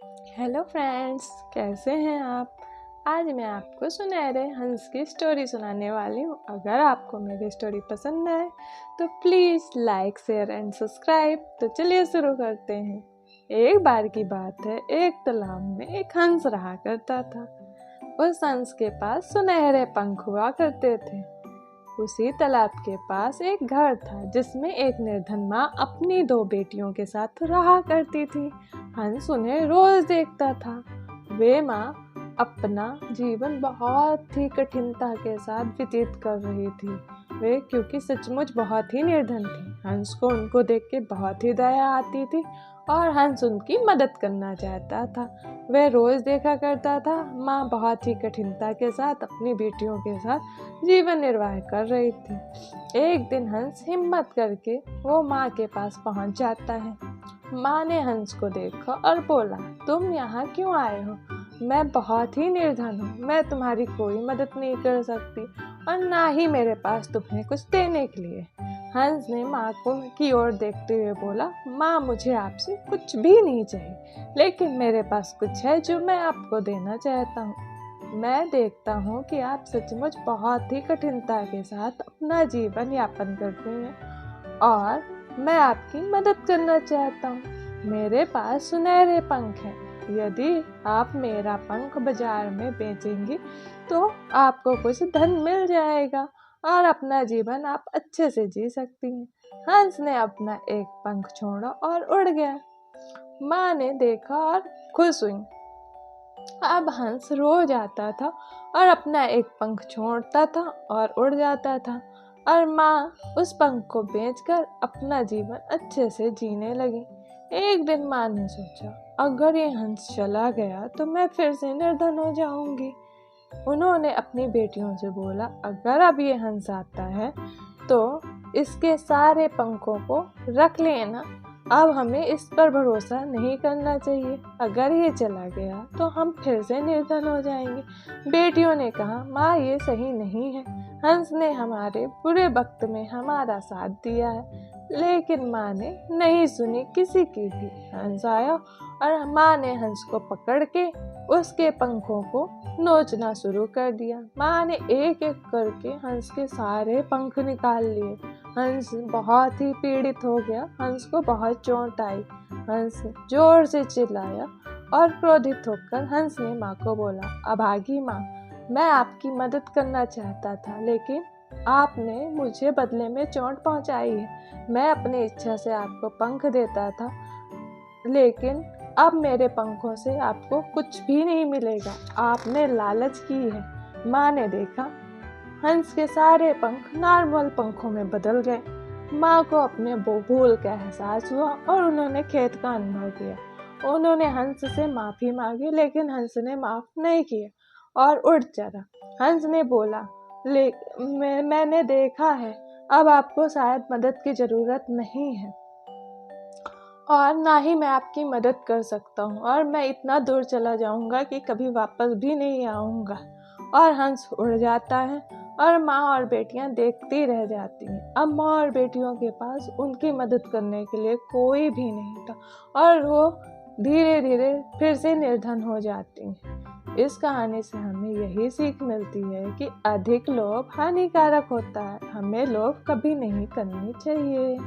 Hello friends, कैसे हैं आप। आज मैं आपको सुनहरे हंस की स्टोरी सुनाने वाली हूँ। अगर आपको मेरी स्टोरी पसंद आए तो please like share and subscribe. तो चलिए शुरू करते हैं। एक बार की बात है, एक तालाब में एक हंस रहा करता था। उस हंस के पास सुनहरे पंख हुआ करते थे। उसी तालाब के पास एक घर था जिसमें एक निर्धन माँ अपनी दो बेटियों के साथ रहा करती थी। हंस उन्हें रोज देखता था। वे माँ अपना जीवन बहुत ही कठिनता के साथ व्यतीत कर रही थी। वे क्योंकि सचमुच बहुत ही निर्धन थी। हंस को उनको देख के बहुत ही दया आती थी और हंस उनकी मदद करना चाहता था। वह रोज देखा करता था माँ बहुत ही कठिनता के साथ अपनी बेटियों के साथ जीवन निर्वाह कर रही थी। एक दिन हंस हिम्मत करके वो माँ के पास पहुंच जाता है। माँ ने हंस को देखा और बोला, तुम यहाँ क्यों आए हो? मैं बहुत ही निर्धन हूँ, मैं तुम्हारी कोई मदद नहीं कर सकती और ना ही मेरे पास तुम्हें कुछ देने के लिए। हंस ने माँ को की ओर देखते हुए बोला, माँ मुझे आपसे कुछ भी नहीं चाहिए, लेकिन मेरे पास कुछ है जो मैं आपको देना चाहता हूँ। मैं देखता हूँ कि आप सचमुच बहुत ही कठिनता के साथ अपना जीवन यापन करते हैं और मैं आपकी मदद करना चाहता हूँ। मेरे पास सुनहरे पंख हैं। यदि आप मेरा पंख बाजार में बेचेंगी तो आपको कुछ धन मिल जाएगा और अपना जीवन आप अच्छे से जी सकती हैं। हंस ने अपना एक पंख छोड़ा और उड़ गया। माँ ने देखा और खुश हुई। अब हंस रोज आता था और अपना एक पंख छोड़ता था और उड़ जाता था और माँ उस पंख को बेचकर अपना जीवन अच्छे से जीने लगी। एक दिन माँ ने सोचा, अगर ये हंस चला गया तो मैं फिर से निर्धन हो जाऊंगी। उन्होंने अपनी बेटियों से बोला, अगर अब ये हंस आता है तो इसके सारे पंखों को रख लेना। अब हमें इस पर भरोसा नहीं करना चाहिए। अगर ये चला गया तो हम फिर से निर्धन हो जाएंगे। बेटियों ने कहा, माँ ये सही नहीं है। हंस ने हमारे बुरे वक्त में हमारा साथ दिया है। लेकिन माँ ने नहीं सुनी किसी की भी। हंस आया और माँ ने हंस को पकड़ के उसके पंखों को नोचना शुरू कर दिया। माँ ने एक एक करके हंस के सारे पंख निकाल लिए। हंस बहुत ही पीड़ित हो गया। हंस को बहुत चोट आई। हंस जोर से चिल्लाया और क्रोधित होकर हंस ने माँ को बोला, अभागी माँ, मैं आपकी मदद करना चाहता था, लेकिन आपने मुझे बदले में चोट पहुँचाई है। मैं अपनी इच्छा से आपको पंख देता था, लेकिन अब मेरे पंखों से आपको कुछ भी नहीं मिलेगा। आपने लालच की है। माँ ने देखा हंस के सारे पंख नॉर्मल पंखों में बदल गए। माँ को अपने भूल का एहसास हुआ और उन्होंने खेद का अनुभव किया। उन्होंने हंस से माफ़ी मांगी, लेकिन हंस ने माफ़ नहीं किया और उड़ चला। हंस ने बोला, मैंने देखा है, अब आपको शायद मदद की ज़रूरत नहीं है और ना ही मैं आपकी मदद कर सकता हूँ और मैं इतना दूर चला जाऊँगा कि कभी वापस भी नहीं आऊँगा। और हंस उड़ जाता है और माँ और बेटियाँ देखती रह जाती हैं। अब माँ और बेटियों के पास उनकी मदद करने के लिए कोई भी नहीं था और वो धीरे धीरे फिर से निर्धन हो जाती हैं। इस कहानी से हमें यही सीख मिलती है कि अधिक लोभ हानिकारक होता है। हमें लोभ कभी नहीं करनी चाहिए।